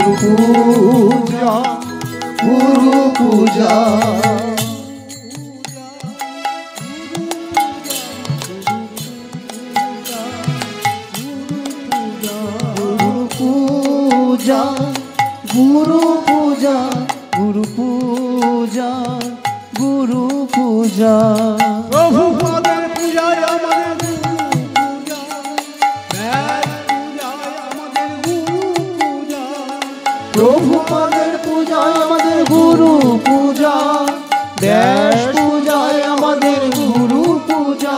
पूजा गुरु पूजा गुरु पूजा गुरु पूजा गुरु पूजा प्रभु पादेर पूजाय आमादेर गुरु पूजा देश पूजाय आमादेर गुरु पूजा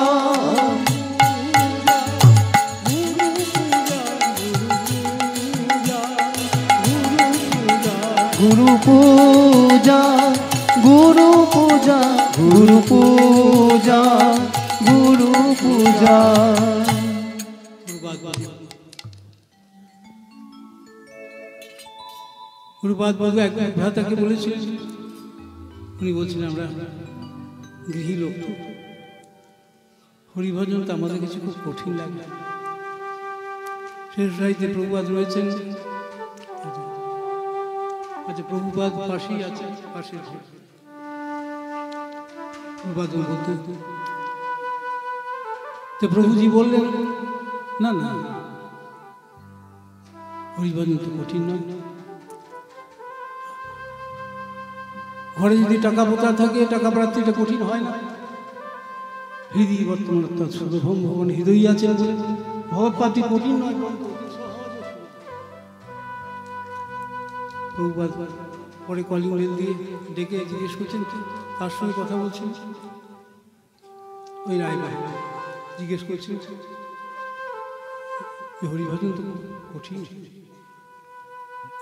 गुरु पूजा गुरु पूजा गुरु पूजा गुरु पूजा गुरुपाद बाबू एक भ्राताকে বলেছিলেন উনি বলছিলেন আমরা গৃহী লোক হরিভজন তো আমাদের কিছু খুব কঠিন লাগে শেষ রাইতে প্রভুপাদ রয়েছেন আচ্ছা প্রভুপাদ পাশেই আছে পাশে প্রভুপাদ বলতে তো প্রভুজি বললেন না না হরিভজন তো কঠিন নয় ঘরে যদি টাকা পোতা থাকে টাকা প্রাপ্তিটা কঠিন হয় না হৃদয় বর্তমান সর্বভৌম ভগবান হৃদয় আছেন বলে ভগবত প্রাপ্তি কঠিন নয় প্রভুপাদ পরে কলিং বেল দিয়ে ডেকে জিজ্ঞেস করছেন কার সঙ্গে কথা বলছেন ওই রায় ভাই জিজ্ঞেস করছেন হরিভজন তো কঠিন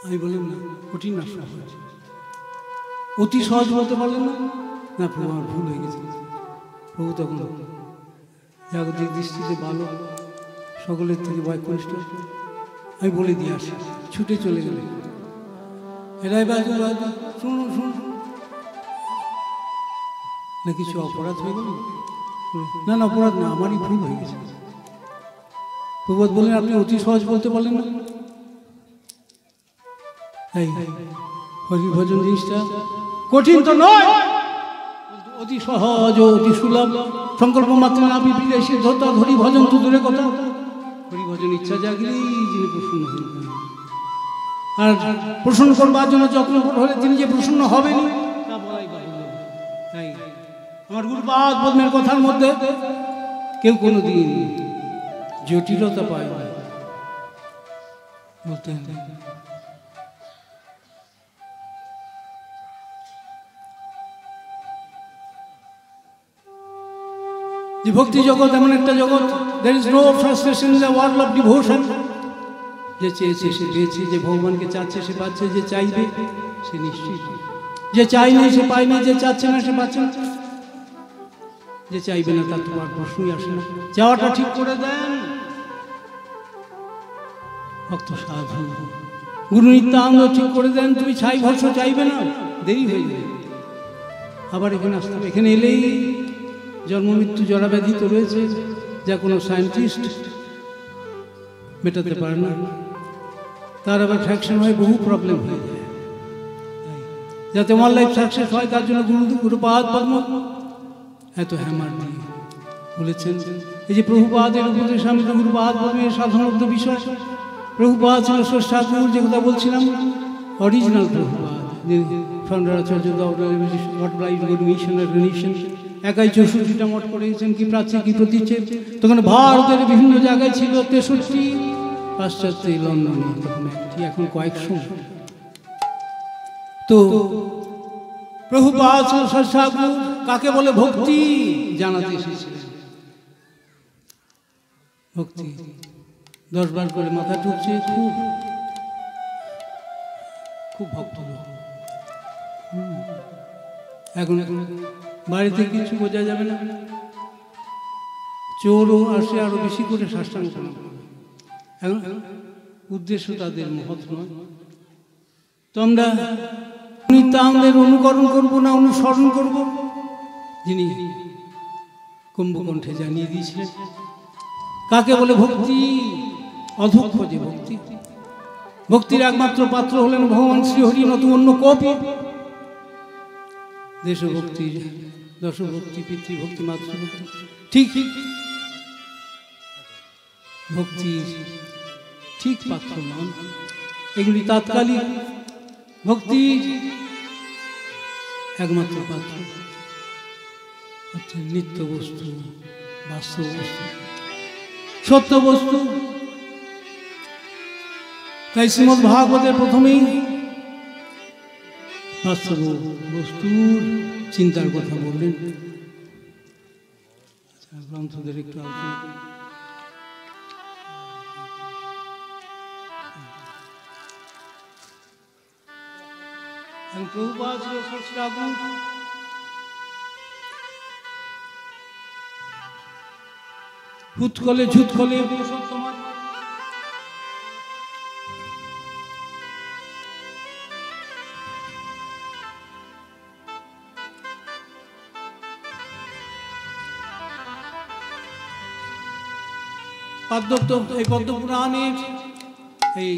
আমি বললাম না কঠিন না সহজ অতি সহজ বলতে পারলেন না না প্রভু আমার ভুল হয়ে গেছে প্রভু তখন জাগতিক দৃষ্টিতে ভালো সকলের থেকে বয়কনিষ্ঠ আমি বলে দিয়ে আসি ছুটে চলে গেলে এরাই বাজু শুনুন শুনুন না কিছু অপরাধ হয়ে গেল না না অপরাধ না আমারই ভুল হয়ে গেছে প্রভুপাদ বললেন আপনি অতি সহজ বলতে পারলেন না এই হরিভজন জিনিসটা কঠিন তো নয় অতি সহজ অতি সুলভ সংকল্প মাত্র না বিদেশি ধরতা হরিভজন তো দূরে কথা হরিভজন ইচ্ছা জাগলেই যিনি প্রসন্ন হবেন আর প্রসন্ন করবার জন্য যত্ন হলে তিনি যে প্রসন্ন হবেন তা বলাই বাহুল্য তাই আমার গুরুপাদ পদ্মের কথার মধ্যে কেউ কোনো দিন জটিলতা পায় না বলতে যে ভক্তি জগৎ এমন একটা জগৎ there is no frustration in the world of devotion যে চেয়েছে সে পেয়েছে যে ভগবানকে চাচ্ছে সে পাচ্ছে যে চাইবে সে নিশ্চয়ই যে চাই না সে পায় না যে চাচ্ছে না সে পাচ্ছে না যে চাইবে না তার তো আর প্রশ্নই আসে না চাওয়াটা ঠিক করে দেন ভক্ত সাধু গুরু নিত্যানন্দ ঠিক করে দেন তুমি ছাই ভরস চাইবে না দেরি হয়ে যাবে আবার এখানে আসতে হবে এখানে এলেই জন্ম মৃত্যু জরাব্যাধি তো রয়েছে যা কোনো সায়েন্টিস্ট মেটাতে পারে না তার আবার ফ্র্যাকশন হয় বহু প্রবলেম হয়ে যায় যাতে আমার লাইফ সাকসেস হয় তার জন্য গুরুপাদ পদ্ম এত হ্যামার দিয়ে বলেছেন এই যে প্রভুপাদের উপদেশ আমি তো গুরুপাদ পদ্মের সাধারণত বিষয় প্রভুপাদ ছিল স্রষ্টা গুরু যে কথা বলছিলাম অরিজিনাল প্রভুপাদ ফন্ডারাচার্য মিশন একাই 64টা মঠ করেছেন কি প্রাচীন কি প্রতিচ্ছেদ তখন ভারতের বিভিন্ন জায়গায় ছিল 63 পাশ্চাত্যে লন্ডনে তখন একটি এখন কয়েকশো তো প্রভুপাদ কাকে বলে ভক্তি জানাতে এসেছিলেন ভক্তি 10 বার করে মাথা ঠুকছে খুব খুব ভক্ত এখন বাড়িতে কিছু বোঝা যাবে না চোরও আসে আরো বেশি করে সাষ্টাঙ্গ এখন উদ্দেশ্য তাদের মহৎ নয় তো আমরা নিত্যানন্দের অনুকরণ করব না অনুসরণ করব যিনি কুম্ভকণ্ঠে জানিয়ে দিয়েছিলেন কাকে বলে ভক্তি অধক্ষ যে ভক্তি ভক্তির একমাত্র পাত্র হলেন ভগবান শ্রীহরি, নতু অন্য কপি। দেশভক্তি, দশভক্তি, পিতৃভক্তি, মাতৃভক্তি, ঠিক ভক্তি ঠিক পাত্র নন। এগুলি তাৎকালিক। ভক্তির একমাত্র পাত্র হচ্ছে নিত্য বস্তু, বাস্তব বস্তু, সত্য বস্তু। তাই শ্রীমদ্ ভাগবতের প্রথমেই বাস্তব বস্তুর চিন্তার কথা বললেন। গ্রন্থদের একটু আলোচনা করি। প্রভুপাদ ঠাকুর হুৎকলে ঝুৎকলে পুরুষোত্তমার এই পদ্মপুরাণের এই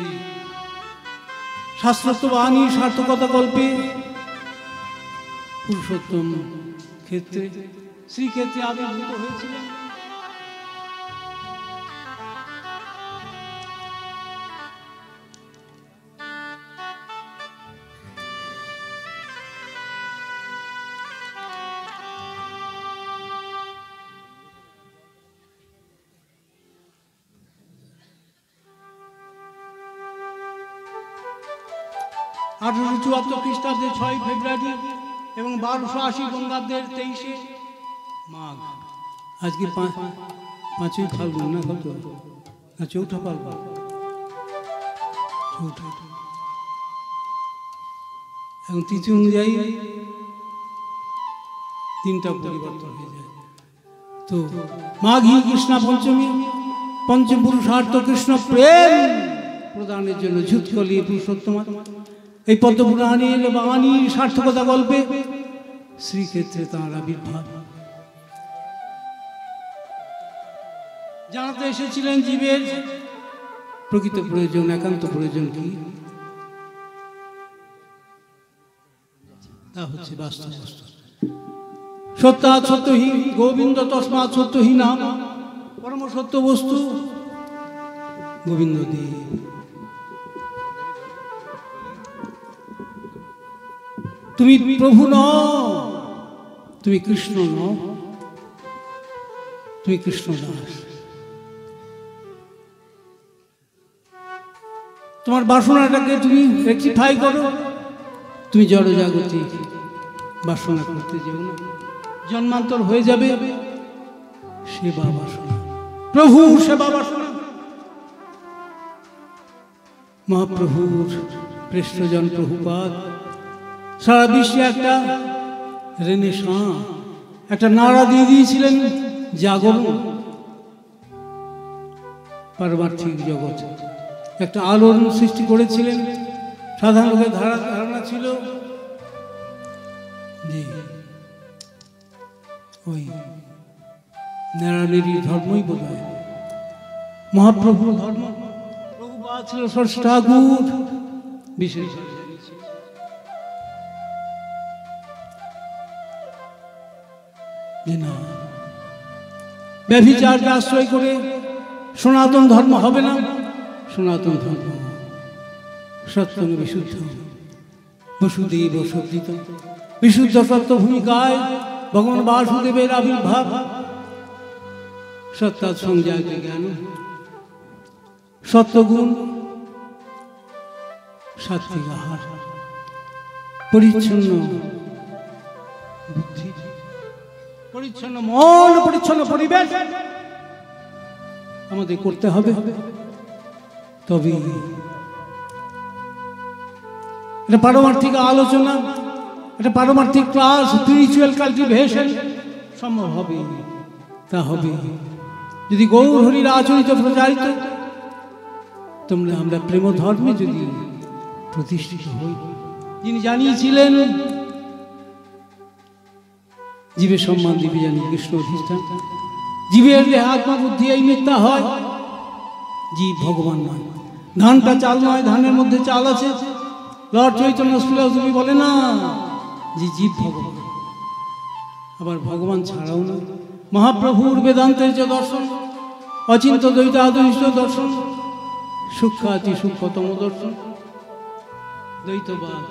শাস্ত্রোক্ত বাণীর সার্থকতা কল্পে পুরুষোত্তম ক্ষেত্রে শ্রীক্ষেত্রে আবির্ভূত হয়েছিলেন। আঠারোশো ৭৪ খ্রিস্টাব্দের ৬ ফেব্রুয়ারি এবং ১২৮০ বঙ্গাব্দের ২৩শে মাঘ। আজকে ৫ই ফাল্গুন না কত না চৌঠা ফাল্গুন, চৌঠা। এখন তিথি অনুযায়ী দিনটা পরিবর্তন হয়ে যায়। তো মাঘী কৃষ্ণা পঞ্চমী, পঞ্চম পুরুষার্থ কৃষ্ণ প্রেম প্রদানের জন্য ঝুৎকলি পুরুষোত্তমা এই পদ্মপুরাণের বাণীর সার্থকতা গল্পে শ্রীক্ষেত্রে তাঁর আবির্ভাব জানাতে এসেছিলেন। জীবের প্রকৃত প্রয়োজন, একান্ত প্রয়োজন কি, তা হচ্ছে বাস্তব বস্তু। সত্যাৎ সত্যহি গোবিন্দ তস্মাৎ সত্যহি নাম, পরম সত্য বস্তু গোবিন্দ দেব। তুমি প্রভু নও, তুমি কৃষ্ণ নও, তুমি কৃষ্ণ দাস। তোমার বাসনাটাকে তুমি রেকটিফাই করো। তুমি জড় জাগতিক বাসনা করতে যেও না, জন্মান্তর হয়ে যাবে সেবা বাসনা, প্রভু সেবা বাসনা। মহাপ্রভুর পৃষ্ঠজন প্রভুপাদ সারা বিশ্বে একটা রেনেসাঁ, একটা নাড়া দিয়ে দিয়েছিলেন, জাগরণ। পারমার্থিক জগৎ একটা আলোড়ন সৃষ্টি করেছিলেন। সাধারণ লোকের ধারণা ছিল যে ওই নারায়ণেরই ধর্মই বোধ হয় মহাপ্রভুর ধর্ম। প্রভুপাদ ছিল ষষ্ঠাগুর বিশেষ না, ব্যভিচারকে আশ্রয় করে সনাতন ধর্ম হবে না। সনাতন ধর্ম সত্যং বিশুদ্ধ বসুদেব সজ্জিত, বিশুদ্ধ সত্য ভূমিকায় ভগবান বাসুদেবের আবির্ভাব। সত্যাৎ সংজাত জ্ঞান, সত্যগুণ, সাত্বিক আহার, পরিচ্ছন্ন বুদ্ধি, পরিচ্ছন্ন মন, পরিচ্ছন্ন পরিবেশ আমাদের করতে হবে। তবে এটা পারমার্থিক আলোচনা, এটা পারমার্থিক ক্লাস, স্পিরিচুয়াল কাল্টিভেশন সম্ভব হবে। তা হবে যদি গৌর হরির আচরিত প্রচারিত তোমরা আমরা প্রেম ধর্মে যদি প্রতিষ্ঠিত হই। যিনি জানিয়েছিলেন জীবের সম্মান দিবে জানি কৃষ্ণ অধিষ্ঠান, জীবের দেহে আত্মা বুদ্ধি এই মিথ্যা হয়, জীব ভগবান নয়। ধানটা চাল নয়, ধানের মধ্যে চাল আছে। লর্ড চৈতন্য ফিলসফি বলে না যে জীব ভগবান, আবার ভগবান ছাড়াও না। মহাপ্রভুর বেদান্তের যে দর্শন, অচিন্ত দ্বৈত আদর্শ দর্শন, সূক্ষ্মাতি সূক্ষ্মতম দর্শন, দ্বৈতবাদ,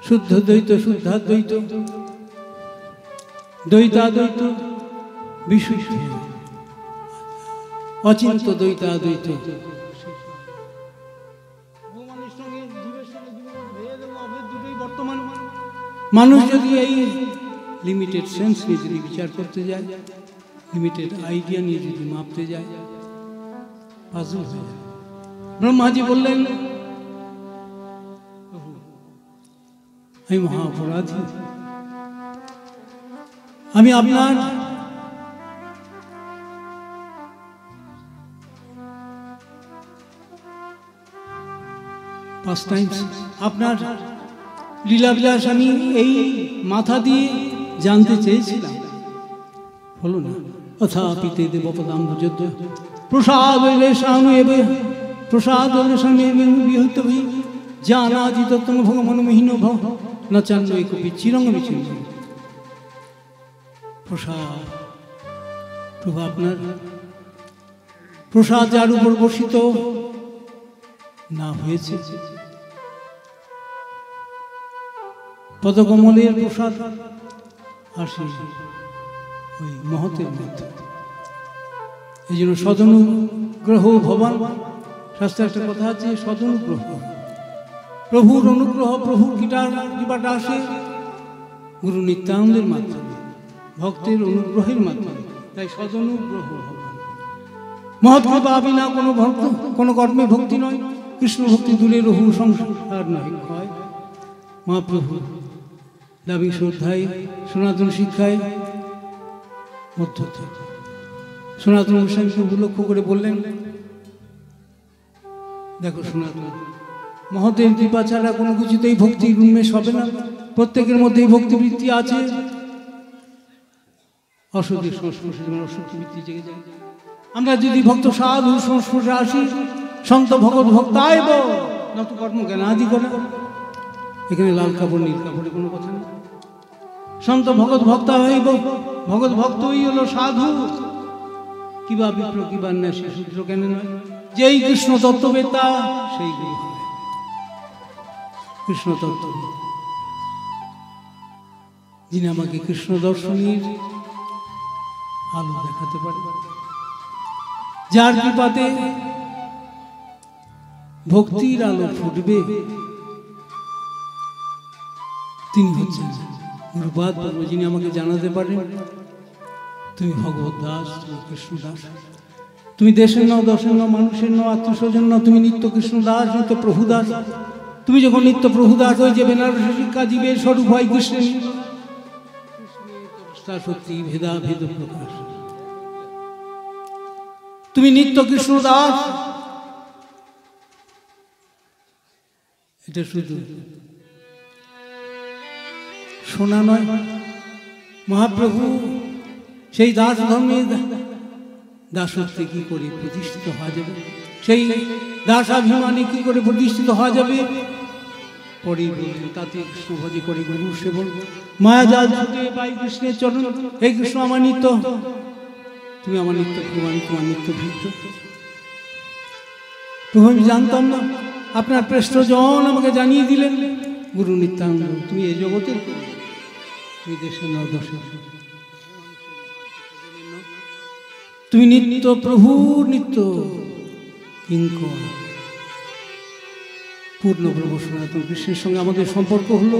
শুদ্ধ দ্বৈত, শুদ্ধাদ্বৈত, দ্বৈতাদ্বৈত, বিশুদ্ধ, অচিন্ত দ্বৈতাদ্বৈত। বর্তমান মানুষ যদি এই লিমিটেড সেন্স নিয়ে যদি বিচার করতে যায়, লিমিটেড আইডিয়া নিয়ে যদি মাপতে যায়, পাজল হয়ে যায়। ব্রহ্মাজি বললেন, আমি মহা অপরাধী, আমি আপনার ফার্স্ট টাইম আপনার লীলাবিলাস আমি এই মাথা দিয়ে জানতে চেয়েছিলাম, হলো না। অথাপিতে দেবপদাম্বুজদ্য প্রসাদ হইলে স্বামী এবে, প্রসাদ হইলে স্বামী এবে বিহত হই, জানাদি তত্ত্ব ভগবানমহীন ভব না চান্ন একপি চিরঙ্গ বিচ্ছিন্ন। প্রসাদ, প্রভু আপনার প্রসাদ যার উপর বর্ষিত না হয়েছে, পদকমলের প্রসাদ আসে ওই মহতের মধ্যে। এই জন্য সদনুগ্রহ ভবান, শাস্ত্রে একটা কথা আছে, সদনুগ্রহ, প্রভুর অনুগ্রহ, প্রভুর কৃপাটা আসে গুরু নিত্যানন্দের মাধ্যমে, ভক্তের অনুগ্রহের মাধ্যমে। তাই সদনুগ্রহ ভবান, মহৎ কৃপা বিনা কোনো ভক্ত, কোনো কর্মে ভক্তি নয়, কৃষ্ণ ভক্তি দূরে রহু সংসার নয় ক্ষয়। মহাপ্রভু দাবি শ্রদ্ধায়, সনাতন শিক্ষায় মধ্য থেকে সনাতন গোস্বামী লক্ষ্য করে বললেন, দেখো সনাতন, মহতের কৃপা ছাড়া কোনো কিছুতেই ভক্তির উন্মেষ হবে না। প্রত্যেকের মধ্যেই ভক্তিবৃত্তি আছে, অসুখের সংস্পর্শে যেমন অসুখবৃত্তি জেগে যায়। আমরা যদি ভক্ত সাধু সংস্পর্শে আসি, সন্ত ভগৎ ভক্তায়ব নত কর্ম জ্ঞান আদি করে, এখানে লাল কাপড় নীল কাপড়ের কোনো কথা নেই। সন্ত ভগৎ ভক্তা হইব, ভগৎ ভক্তই হলো সাধু, কিবা বিপ্র কিবা ন্যাসী শূদ্র কেন নয়, যেই কৃষ্ণ তত্ত্ববেত্তা সেই গুরু হবে। কৃষ্ণ তত্ত্ব, যিনি আমাকে কৃষ্ণ দর্শনের আলো দেখাতে পারে, যার কৃপাতে ভক্তির আলো ফুটবে, তিনি হচ্ছেন গুরুপাদ প্রভু, যিনি আমাকে জানাতে পারেন তুমি ভগবত দাস, তুমি কৃষ্ণ দাস, তুমি দেশের নও, দশের নও, মানুষের নও, আত্মস্বজন নও, তুমি নিত্য কৃষ্ণ দাস, নিত্য প্রভু দাস। তুমি যখন নিত্য প্রভু দাস হয়ে যে বেনারসি শিক্ষা জীবের স্বরূপ হয় কৃষ্ণের সত্যি ভেদা ভেদ প্রকাশ, তুমি নিত্য কৃষ্ণ দাস। এটা শুধু শোনা নয়, মহাপ্রভু সেই দাস ধর্মে দাসত্বে কি করে প্রতিষ্ঠিত হওয়া যাবে, সেই দাসাভিমানে কি করে প্রতিষ্ঠিত হওয়া যাবে, পরে বললেন তাতে কৃষ্ণ ভজি করে গুরু সেবন, মায়াজাল ছুটে পাই কৃষ্ণের চরণ। হে কৃষ্ণ আমার নিত্য, তুমি আমার নিত্য, আমি তোমার নিত্য ভৃত্য। প্রভু আমি জানতাম না, আপনার পৃষ্ঠজন আমাকে জানিয়ে দিলেন, গুরু নিত্যানন্দ তুমি এই জগতের, তুমি দেশের নও, দশের, তুমি নিত্য প্রভুর নিত্য কিঙ্কর। পূর্ণ প্রভু সনাতন কৃষ্ণের সঙ্গে আমাদের সম্পর্ক হলো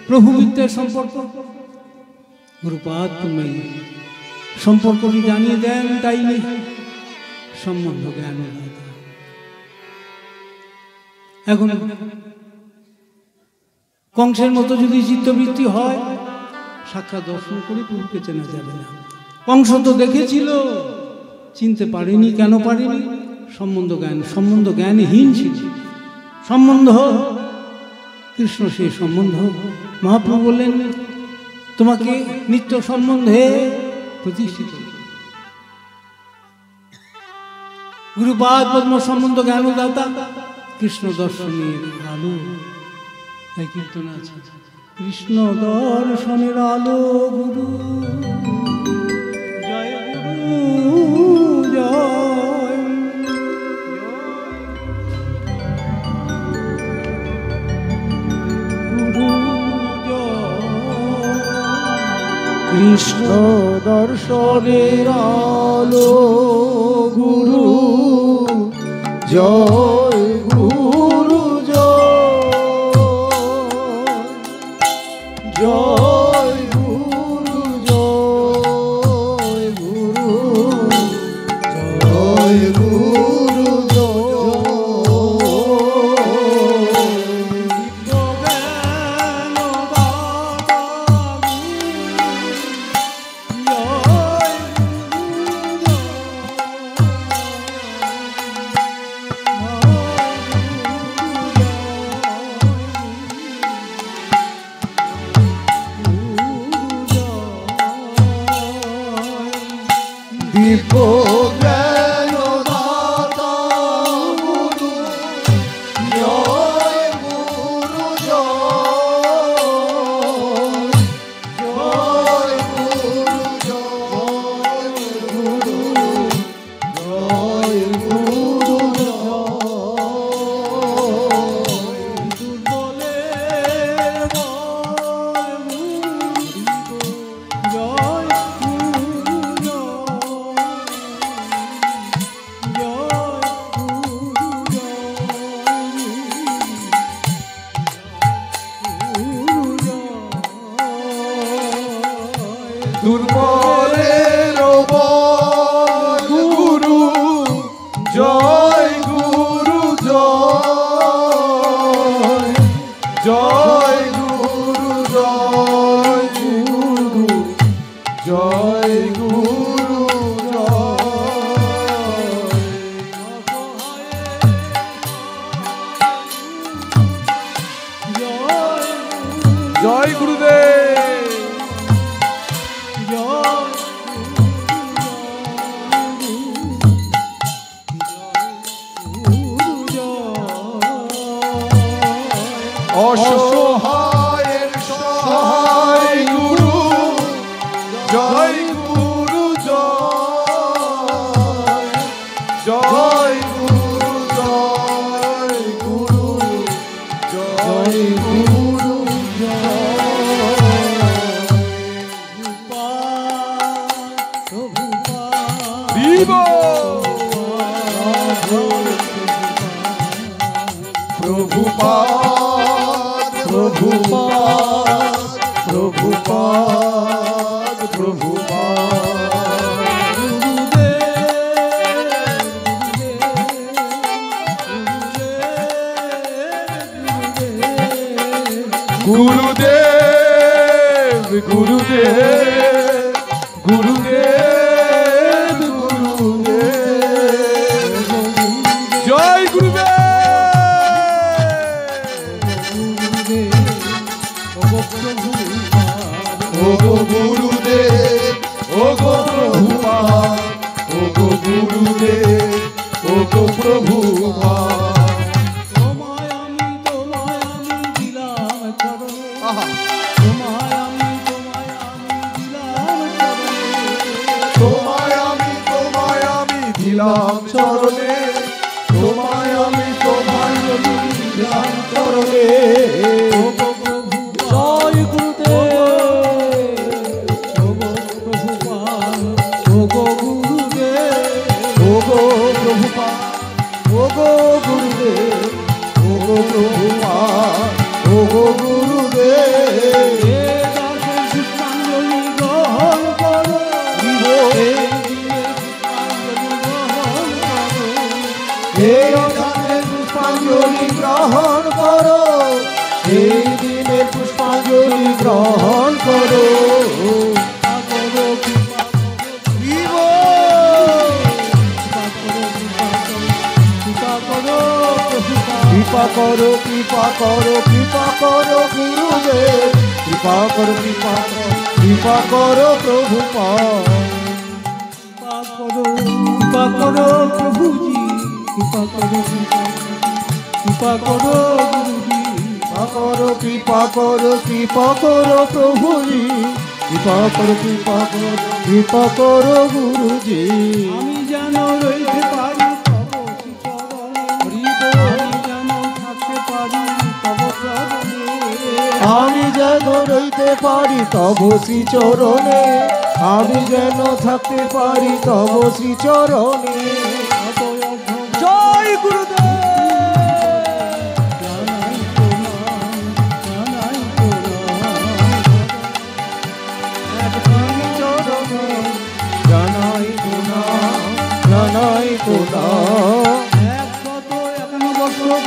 প্রভু মিত্রের সম্পর্ক। গুরুপাদ তুমি সম্পর্কটি জানিয়ে দেন, তাই সম্বন্ধ জ্ঞান। এখন কংসের মতো যদি চিত্তবৃত্তি হয়, সাক্ষাৎ দর্শন করে প্রভুকে চেনা যাবে না। কংস তো দেখেছিল, চিনতে পারেনি। কেন পারেনি? সম্বন্ধ জ্ঞানহীন ছিল। সম্বন্ধ কৃষ্ণ সেই সম্বন্ধ। মহাপ্রভু বললেন তোমাকে নিত্য সম্বন্ধে প্রতিষ্ঠিত। গুরুপাদ পদ্ম সম্বন্ধ জ্ঞানদাতা কৃষ্ণ দর্শনের আলো। তাই কীর্তন আছে, কৃষ্ণ দর্শনের আলো গুরু জয় গুরু জয়। কৃষ্ণ দর্শনের আলো গুরু জয় গুরু জয় জয় গুরু জয় গুরু জয় গুরু দিব্য জ্ঞান দাতা গুরু জয় গুরু জয় জয় গুরু জয় গুরু জয় গুরু দুর্বলের বল গুরু জয় গুরু জয় জয় গুরু জয় গুরু জয় গুরু জয় জয় গুরুদেব অসহায়ের সহায় গুরু জয় গুরু জয় জয় গুরু জয় গুরু জয় গুরু প্রভুপাদ প্রভুপাদ প্রভুপাদ প্রভুপাদ গুরুদেব গুরুদেব গুরুদেব গুরুদেব জয় গুরুদেব ওগো গুরুদেব ওগো প্রভুপাদ ওগো গুরুদেব ওগো প্রভুপাদ তোমায় আমি দিলাম চরণে, তোমায় আমি দিলাম চরণে তোমায় আমি দিলাম চরণে জয় গুরুদেব ওগো প্রভুপাদ ওগো প্রভুপাদ ওগো গুরুদেব ওগো প্রভুপাদ ওগো গুরুদেব গ্রহণ করো পুষ্পাঞ্জলি গ্রহণ করো এই দিনে পুষ্পাঞ্জলি গ্রহণ করো কৃপা করো কৃপা করো কৃপা করো গুরুদেব কৃপা করো কৃপা করো প্রভুপাদ কৃপা করো প্রভুজি কৃপা করো, কৃপা করো গুরুজি, কৃপা করো, কৃপা করো প্রভুজি, কৃপা করো, কৃপা করো, কৃপা করো গুরুজি। আমি যেন রইতে পারি তব শ্রীচরণে, আমি যেন থাকতে পারি তব চরণে, আমি যেন রইতে পারি তব শ্রীচরণে, আমি যেন থাকতে পারি তব শ্রীচরণে। জয় গুরুদেব। জানাই তোনা, জানাই তোনা, 151 বছর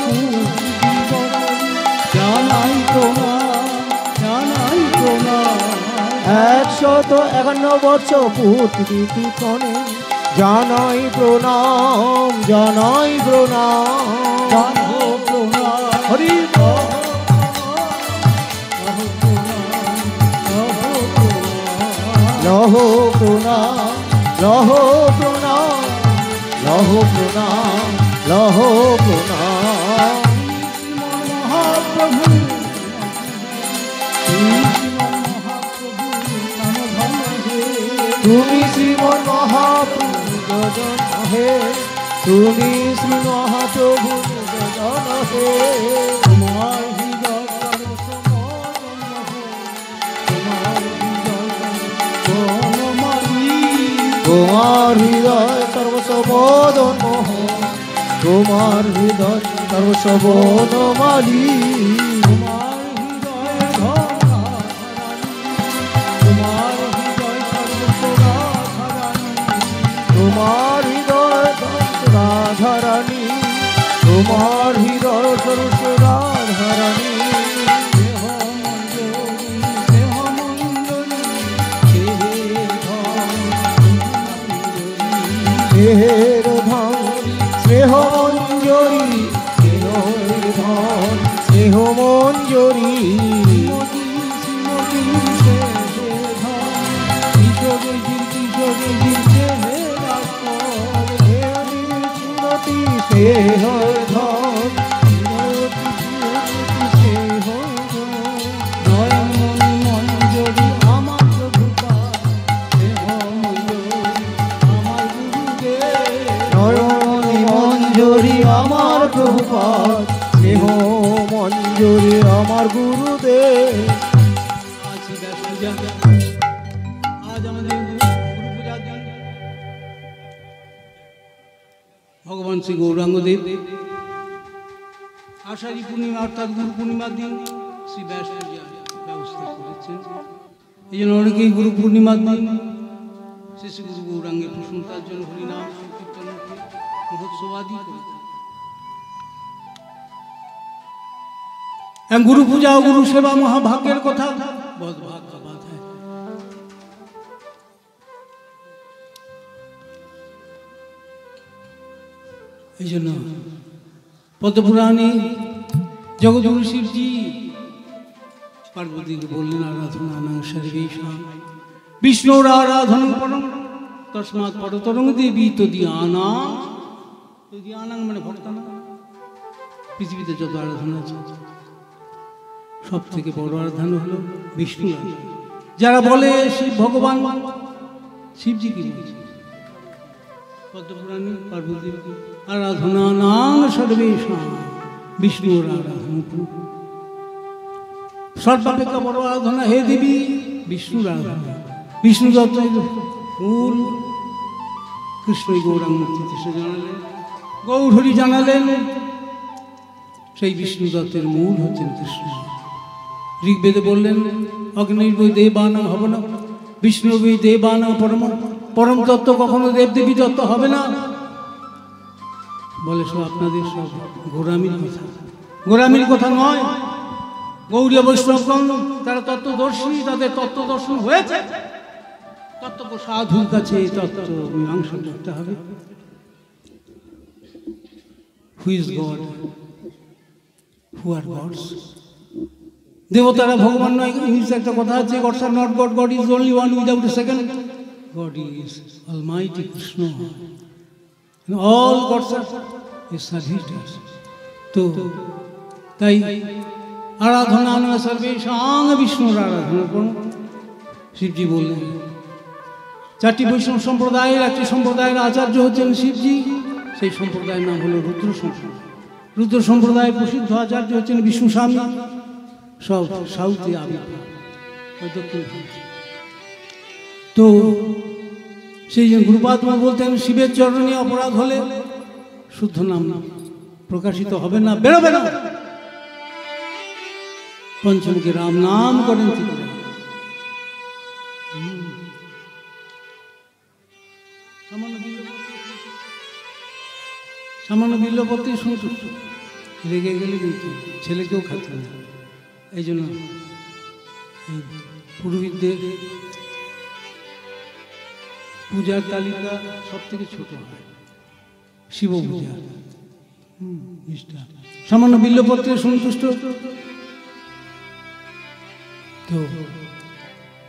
জানাই তোনা, জানাই তোনা, 151 বছর পূর্তি কনে, জানাই প্রণাম, জানাই প্রণাম, জানো প্রণাম, হরি লহ প্রণাম, লহ প্রণাম, লহ প্রণাম, লহ প্রণাম। মহাপ্রভু, তুমি শ্রীমন মহাপ্রভু গজন হে, তুমি শ্রী মহাপ্রভু গজন হে। তোমার হৃদয় সর্বসমদন হে, তোমার হৃদয় সর্বসমদন, তোমার হৃদয় সর্বসবদন মোহ, তোমার হৃদয় সর্বসবন মালি। তোমার হৃদয় তোমার হৃদয় সর্বসরাধারানী, তোমার হৃদয় রাধারানী, তোমার হৃদয় সরস্বরাধারানী। স্নেহের ধন স্নেহ মঞ্জরি, স্নেহের ধন স্নেহ মঞ্জরি। স্নেহের ধন স্নেহ মঞ্জরি আমার প্রভুপা, আমার গুরুদেব, নয়নী মঞ্জরি আমার প্রভুপাদ, স্নেহ মঞ্জরি আমার গুরুদেব। আজ ব্যাস পূজা, আজ আমাদের গুরু পূজার দিন। ভগবান শ্রী গৌরাঙ্গদেব আষাঢ়ী পূর্ণিমা অর্থাৎ গুরু পূর্ণিমার দিন শ্রী ব্যাস পূজার ব্যবস্থা করেছেন। এই জন্য অনেকেই গুরু পূর্ণিমার দিন শ্রী শ্রী গুরু গৌরাঙ্গের প্রশংসার জন্য হরিনাম সংকীর্তন মহোৎসবাদি করে। गुरु पूजा और गुरु सेवा महाभाग्यर कथा बहुत भाग का बात है। पद्मपुराणे जगद्गुरु शिव जी पार्वती को बोलने आराधना सर्वेशा विष्णुर आराधन परम तस्मात् परतरंग देवी तो दियाना মানে ভক্তানা পৃথিবীতে যত আরাধনা আছে সব থেকে বড় আরাধনা হলো বিষ্ণু। যারা বলে শিব ভগবান শিবজি কি বলছে পদ্মপুরাণে পার্বতী আরাধনা নাম সর্বেশা বিষ্ণুর আরাধনা সর্বাপেক্ষা বড় আরাধনা হে দেবী বিষ্ণুর আরাধনা। বিষ্ণু দত্তের মূল কৃষ্ণই গৌরাঙ্গ মূর্তিতে সে জানালেন, গৌরহরি জানালেন সেই বিষ্ণু দত্তের মূল হচ্ছেন কৃষ্ণ। ঋগ্বেদে বললেন অগ্নির্বৈ দেবানাং হবনা বিষ্ণুবৈ দেবানাং পরম পরম তত্ত্ব কখনো দেবদেবী তত্ত্ব হবে না। বলে সব আপনাদের সব গোরামির কথা, গোরামির কথা নয়। গৌরীয় বৈষ্ণবগণ তারা তত্ত্বদর্শী, তাদের তত্ত্ব দর্শন হয়েছে। তত্ত্ব সাধুর কাছে তত্ত্ব মীমাংসা করতে হবে। Who is God, who are gods. দেবতারা ভগবান নয়, ইংলিশে একটা কথা আছে gods are not God, God is only one without a second. God is almighty Krishna. All gods are তো তাই আরাধনা সর্বেশাং বিষ্ণুর আরাধনা করুন। শিবজি বললেন, চারটি বৈষ্ণব সম্প্রদায়ের একটি সম্প্রদায়ের আচার্য হচ্ছেন শিবজি, সেই সম্প্রদায়ের নাম হলো রুদ্র সম্প্রদায়। রুদ্র সম্প্রদায়ের প্রসিদ্ধ আচার্য হচ্ছেন বিষ্ণু স্বামী, সব সাউথে আবির্ভাব দক্ষিণ। তো সেই যে গুরুপাত্মা বলতেন, শিবের চরণে অপরাধ হলে শুদ্ধ নাম প্রকাশিত হবে না, বেরোবে না। পঞ্চমকে রাম নাম করেন তিনি। সামান্য বিল্লপত্রে সন্তুষ্ট, রেগে গেলে কিন্তু ছেলেকেও খাতে না। এই জন্য পুরোহিতদের পূজার তালিকা সব থেকে ছোট হয় শিব পূজা। সামান্য বিল্লপত্রে সন্তুষ্ট। তো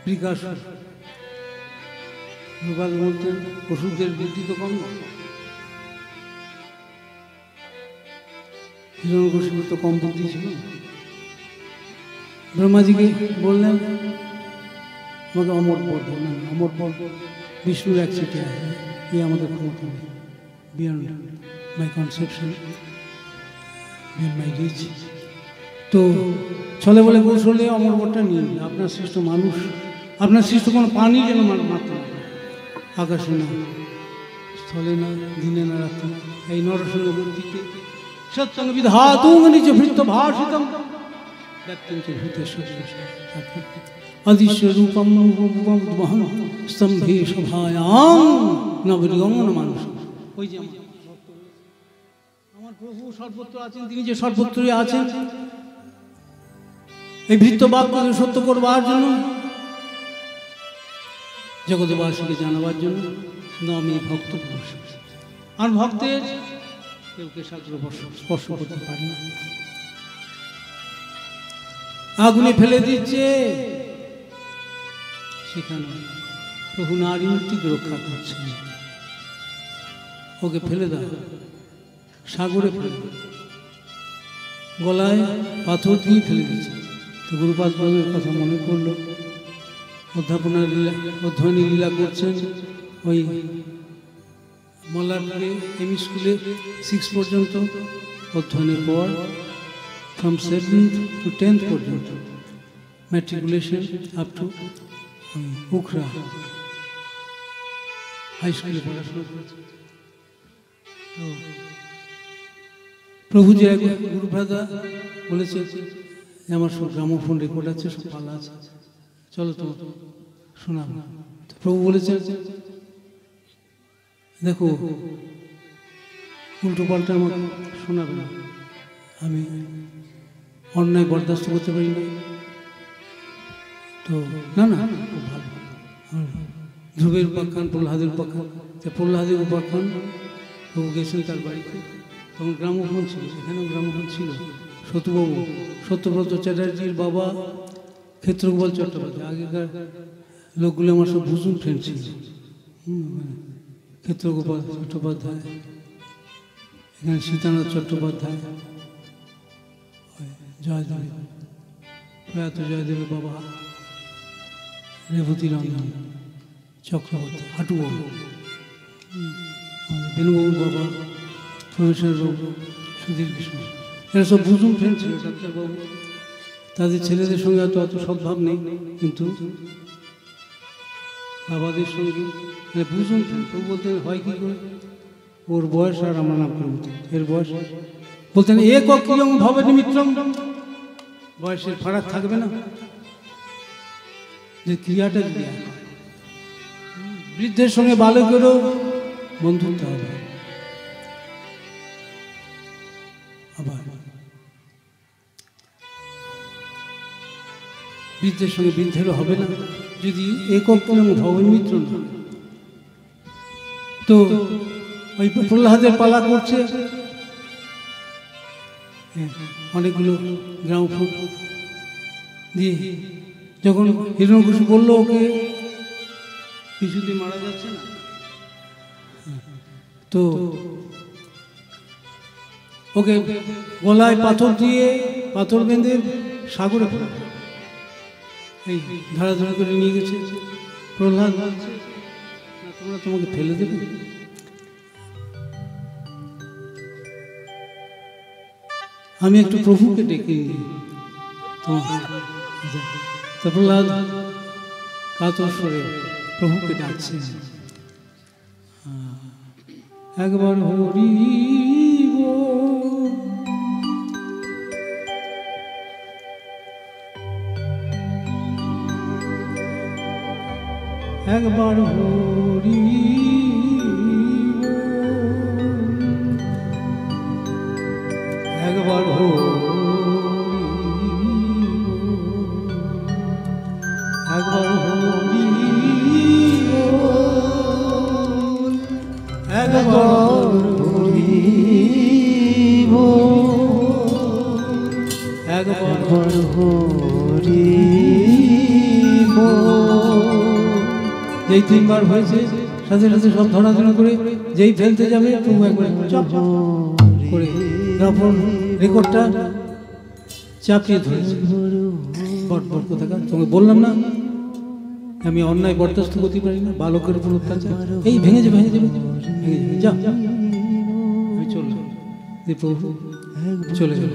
বিকাশ বলতেন, পশুদের বুদ্ধি তো কম না, হিরণ্যকশিপুর তো কম বুদ্ধি ছিল। ব্রহ্মাজিকে বললেন, আমাকে অমর পদ বললেন, অমর পদ বিষ্ণুর এক সিটে আছে, এই আমাদের ক্ষমতা নেই, beyond my conception, beyond my reach. তো ছলে বলে কৌশলে অমর পদটা নিয়ে নিন। আপনার সৃষ্ট মানুষ, আপনার সৃষ্ট কোনো পানি যেন মাত্র আকাশে না, স্থলে না, দিনে না, রাত্রে না, এই নরসিংহ মূর্তিতে সত্যং বিধাতুং নিজ ভৃত্য ভাষিতং ব্যক্তিং চ ভূতেষু অদিশ্য রূপম রূপমহং স্তম্ভে সভায়াং নবরিগং মানুষ। ওই যে আমার প্রভু সর্বত্র আছেন, তিনি যে সর্বত্রই আছেন, এই ভৃত্য বাক্যকে সত্য করবার জন্য, জগৎবাসীকে জানাবার জন্য আমি ভক্ত পুরুষ। আর ভক্তের কেউকে সাগ্র স্পর্শ করতে পারে না, আগুনে ফেলে দিচ্ছে, সেখানে প্রভু নারী মূর্তিকে রক্ষা করছে। ওকে ফেলে দাও, সাগরে ফেলে দাও, গলায় পাথর দিয়ে ফেলে দিচ্ছে। তো গুরুপাদ বাবুর কথা মনে করলো, অধ্যাপনার লীলা, অধ্যয়নী লীলা করছেন ওই মল্লারপুরে এমই স্কুলে 6 পর্যন্ত অধ্যয়নের পর ফ্রম 7th to 10th পর্যন্ত matriculation up to Ukhra high স্কুলে পড়াশোনা করেছে। তো প্রভু যে গুরুভ্রাতা বলেছে যে আমার সব গ্রামোফোন রেকর্ড আছে, সব পালা আছে, চলো তো শোনাব। প্রভু বলেছেন, দেখো উল্টো পাল্টা আমাকে শোনাবে না, আমি অন্যায় বরদাস্ত করতে পারি না। তো না না, খুব ভালো। ধ্রুবের উপাখ্যান, প্রহ্লাদের উপাখ্যান, প্রহ্লাদের উপাখ্যান প্রভু গেছেন তার বাড়িতে, তখন গ্রামোফোন ছিল, এখানেও গ্রামোফোন ছিল। সত্যবাবু, সত্যব্রত চ্যাটার্জির বাবা ক্ষেত্রগোপাল চট্টোপাধ্যায়, আগেকার লোকগুলো আমার সব ভুজুন ফ্রেন্ড ছিল। ক্ষেত্রগোপাল চট্টোপাধ্যায়, এখানে সীতানাথ চট্টোপাধ্যায়, জয়দেব, প্রয়াত জয়দেবের বাবা রেবতী রঞ্জন চক্রবর্তী, হাটুবাবু, বেনুবাবুর বাবা প্রফেসর বাবু সুধীর কৃষ্ণ, এরা সব বুঝুন ফ্রেন্ড ছিল ডাক্তারবাবু। তাদের ছেলেদের সঙ্গে হয়তো অত সদ্ভাব নেই, কিন্তু বাবাদের সঙ্গে বুঝুন ফ্রেন্ড। বলতে হয় কি করে, ওর বয়স আর আমার নাম করে এর বয়স, বলতেন এক ক্রিয়ং ভব নিমিত্রম, বয়সের ফারাক থাকবে না, যে ক্রিয়াটা যদি বৃদ্ধের সঙ্গে বালকেরও বন্ধুত্ব হবে, আবার বৃদ্ধের সঙ্গে বৃদ্ধেরও হবে না যদি একক ক্রিয়ং ভব নিমিত্র না। তো ওই প্রহ্লাদের পালা করছে, অনেকগুলো গ্রামোফোন দিয়ে, যখন হিরণ্যকশিপু বললো ওকে কিছুদিন মারা যাচ্ছে না, তো ওকে গলায় পাথর দিয়ে পাথর বেঁধে সাগরে ফেলে এই ধারাধারা করে নিয়ে গেছে। প্রহ্লাদ বলছে, না তোমরা তোমাকে ফেলে দেবে? আমি একটু প্রভুকে ডেকে নিই। তো প্রহ্লাদ কাতর স্বরে প্রভুকে ডাকছে, একবার হরি একবার হরি একবার হরি একবার হরি একবার হরি একবার হরি। যেই তিনবার হয়েছে সাথে সাথে সব ধরাধরা করে যেই ফেলতে যাবে প্রভু একবার চপ করে তারপর রেকর্ডটা চাপিয়ে ধরেছে। বট বট কোথাকার, তোমাকে বললাম না আমি অন্যায় বরদাস্ত করতে পারি না, বালকের উপর অত্যাচার। এই ভেঙে যাবে ভেঙে যাবে ভেঙে যাবে, যা আমি চললাম। প্রভু চলে গেল।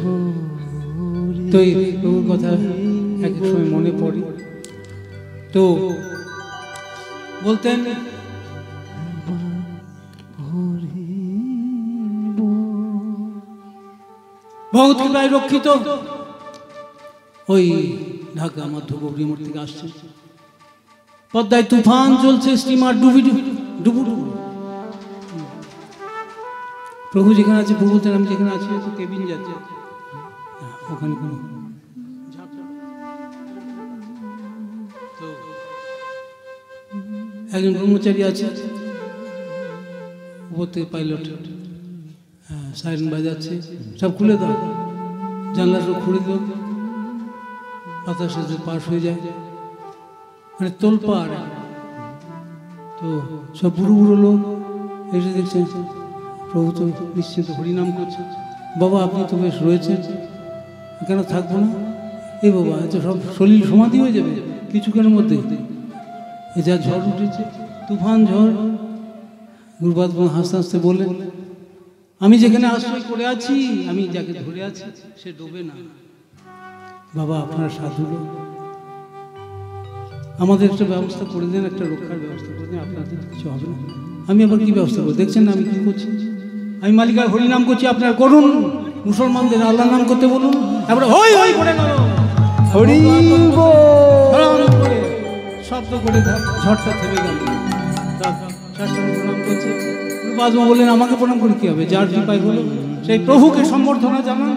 তো এই প্রভুর কথা এক এক সময় মনে পড়ে। তো বলতেন ভগৎ কৃপায় রক্ষিত ওই ঢাকা মধ্যগৌরী মোড় থেকে আসছে, পদ্মায় তুফান চলছে, স্টিমার ডুবি ডুবু ডুবু। প্রভু যেখানে আছে, প্রভু বলতেন আমি যেখানে আছি তো কেবিন যাচ্ছে, ওখানে কোনো একজন কর্মচারী আছে, উপর থেকে পাইলট সাইরেন বাজাচ্ছে, সব খুলে দাও, জানলা সব খুলে দাও, বাতাসে পাশ হয়ে যায়, মানে তোলপাড়। তো সব বুড়ো বুড়ো লোক এসে দেখছেন প্রভু তো নিশ্চিন্ত হরিনাম করছে। বাবা আপনি তো বেশ রয়েছেন, কেন থাকবো না? এই বাবা এত সব শরীর সমাধি হয়ে যাবে কিছুক্ষণের মধ্যে। এই যা ঝড় উঠেছে, তুফান ঝড়। গুরুপাদ হাসতে হাসতে বললেন, আমি যেখানে আশ্রয় করে আছি, আমি যাকে ধরে আছি সে ডোবে না। বাবা আপনারা সাধু, আমাদের একটা ব্যবস্থা করে দেন, একটা রক্ষার ব্যবস্থা করে দেন, আপনাদের কিছু হবে না। আমি আবার কি ব্যবস্থা করবো? দেখছেন না আমি কি করছি? আমি মালিকার হরিনাম করছি, আপনারা করুন। মুসলমানদের আল্লাহ নাম করতে বলুন, তারপরে হই হই করে গেল হরি শব্দ করে ঝড়টা থেমে গেল। প্রণাম করছে, বললেন আমাকে প্রণাম করে কি হবে? যার কৃপায় হলো সেই প্রভুকে সম্বর্ধনা জানান।